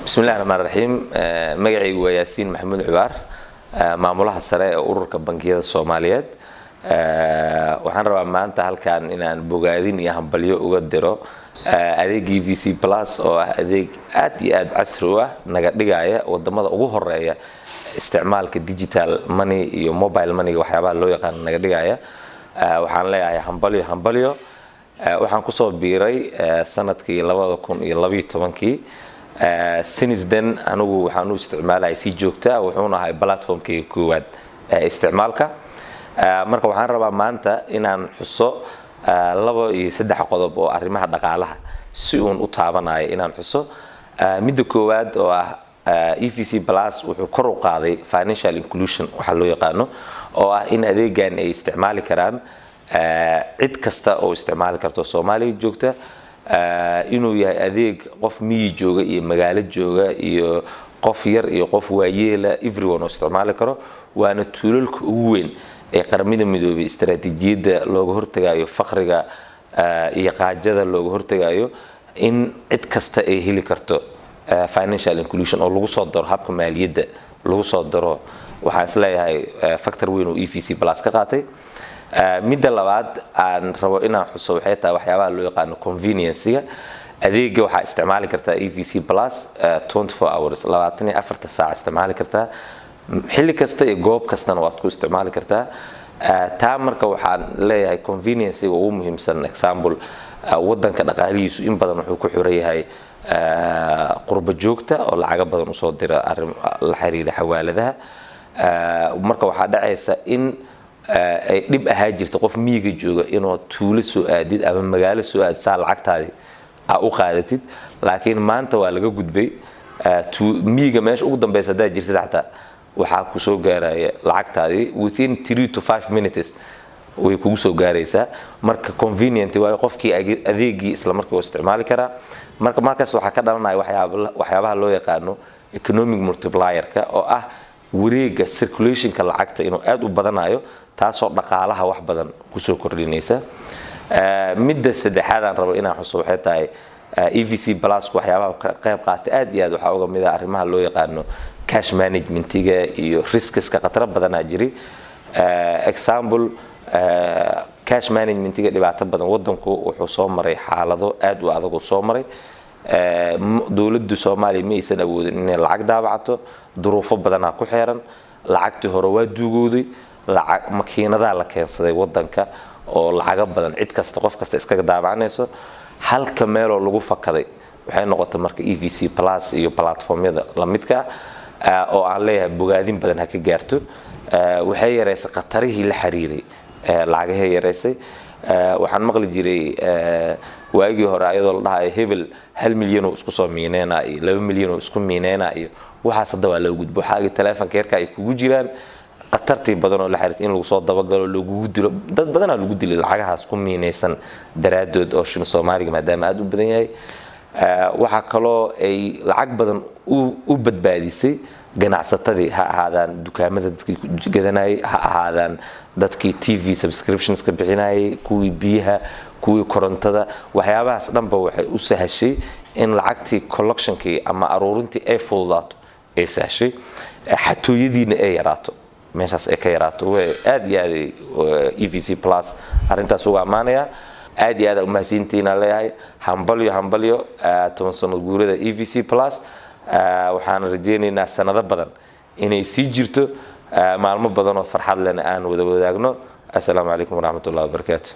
بسم الله الرحمن الرحيم مقعي وياسين محمود عبار maamulaha sare ee ururka bangiyada Soomaaliyeed waxaan rabaa maanta halkaan inaan bogaadin iyo hambalyo uga diro adeeg EVC Plus oo ah adeeg aad iyo aad casri u ah naga dhigaya wadamada ugu horeeya isticmaalka digital money iyo mobile money waxyaabaha loo yaqaan naga dhigaya waxaan leeyahay hambalyo waxaan ku soo biiray sanadkii 2012 since then anigu waxaan u isticmaalay si joogto ah wuxuuna ahay platformkii koowaad isticmaalka marka waxaan rabaa maanta inaan xuso labo iyo saddex qodob oo arrimaha dhaqaalaha si uun u taabanayo inaan xuso midda koowaad oo ah EVC Plus wuxuu kor u qaaday financial inclusion waxa loo yaqaano oo ah in adeegan ay isticmaali karaan cid kasta oo isticmaali karto Soomaaliya joogta inuu yahay adeeg qof miyi jooga iyo magaalo jooga iyo qof yar iyo qof waayeela everyone oo isticmaali karo waana tuulalka ugu weyn ee qaramada midoobay istaraatiijiyada looga hortagayo faqriga iyo qaajada looga hortagayo in cid kasta ay heli karto financial inclusion oo lagu soo daro habka maaliyadda lagu soo daro waxa isleeyahay factor weyn oo EVC Plus ka qaatay midda labaad aan rabo inaan xuso waxay tahay waxyaabaha loo yaqaan convenience-ga adeega waxa isticmaali kartaa EVC Plus 24 hours 24 saac isticmaali kartaa xilli kasta iyo goob kastana waad ku isticmaali kartaa taa marka waxaan leeyahay convenience-ga ugu muhiimsan example wadanka dhaqaalihiisu in badan wuxuu ku xiran yahay qurba joogta oo lacag badan u soo dira arrin la xiriira xawaaladaha marka waxa dhacaysa in ay dib ahaa jirto qof miyiga jooga inuu tuulo soo aadid ama magaalo soo aad saa lacagtaadi u qaadatid laakiin maanta waa laga gudbay miyiga meesha ugu dambaysa hadaa jirtid xataa waxaa ku soo gaaraya lacagtaadi within 3 to 5 minutes way kugu soo gaaraysaa marka convenient waa qofkii adeegii isla markii uu isticmaali karaa markaas waxa ka dhalanaya waxyaabaha loo yaqaano economic multiplier-ka oo ah wareega circulation-ka lacagta inuu aad u badanayo taasoo dhaqaalaha wax badan ku soo kordhinaysa midda saddexaad aan rabo inaan xuso waxay tahay EVC Plus waxyaabaha ka qayb qaata aad iyo aad waxa uga mid ah arrimaha loo yaqaano cash management-iga iyo risks-ka khatar badan jiri example cash management-iga dhibaato badan wadanku wuxuu soo maray xaalado aad u adag oo soo maray dawladda Soomaaliya ma aysan awoodin inay lacag daabacato duruufo badan ku xeeran lacagtii hore waa duugooday lacag makiinada la keensaday wadanka oo lacag badan cid kasta qof kasta iskaga daabacanayso halka meel oo lagu fakaday waxay noqotay marka EVC Plus iyo platformyada la midka oo aan leeyahay bogaadin badan ha ka gaarto waxay yareysay qatarihii la xiriiray lacagaha yareysay waxaan maqli jiray waagii hore ayadoo la dhahay hebel 1 milyan oo isku soo miineena iyo 2 milyan oo isku miineena iyo waxa hadda waa la gudbo xaaqi telefoonka yarka ay kugu jiraan qatartii badan oo la xiriirtay in lagu soo dabagalo lagu dilo dad badan lagu dilay lacagahaas ku miineysan daraadood oo shin Soomaaliga maadaama aad u badan yahay waxa kaloo ay lacag badan u badbaadisay ganacsatadii ha ahaadaan dukaamada dadkii gadanayay ha ahaadaan dadkii TV subscriptions ka bixinayay kuwii biyaha kuwii korontada waxyaabahaas dhanba waxay u sahashay in lacagtii collectionkii ama aruurintii ay fududaato ay sahashay xatooyadiina ay yaraato meeshaas ay ka yaraato aad iyo aad EVC Plus arintaas uga amaanaya aad iyo aad u mahadsantiina leeyahay hambalyo 10 sano guurada EVC Plus waxaan rajaynaynaa sanado badan inay sii jirto maalmo badan oo farxad leh aan wada wadaagno assalaamu calaykum waraxmatullaahi wabarakaatuh